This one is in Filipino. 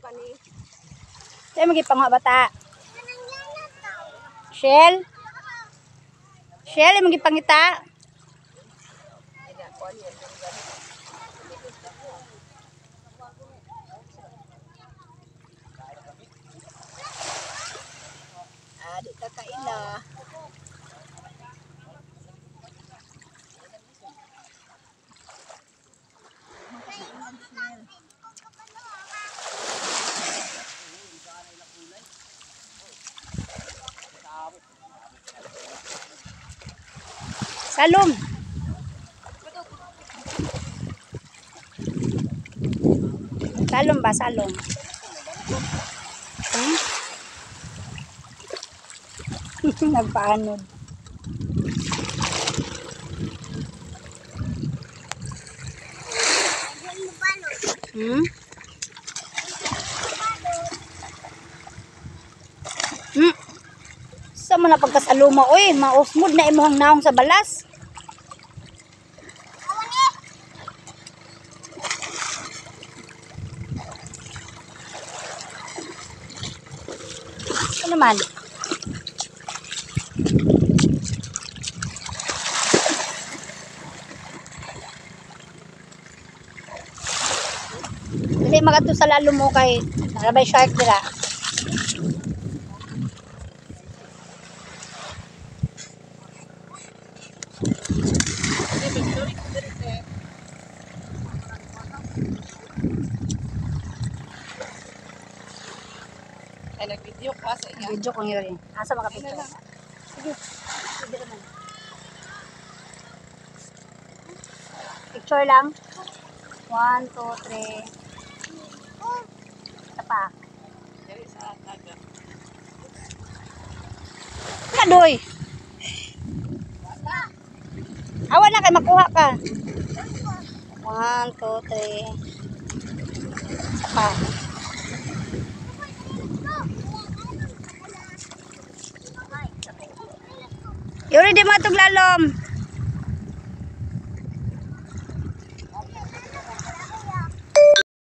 Tayo magipangwa bata. Shell? Shell, magipangita? Di ka kaila. Salom. Salom ba? Salom. Nagpaanod. Sa mo na pagkasaluma, oy, mausmod na imuhang naong sa balas. Ano naman? Dili magato sa lalo mo kay narabay shark dira. Ay, nag-video ka sa iya. Video ko yun. Asa makapicture? Sige. Sige naman. Picture lang. 1, 2, 3. Isa pa. Dali sa taga. Kadoy. Awa na kay makuha ka. 1, 2, 3. Isa pa. Yuri di matog lalom.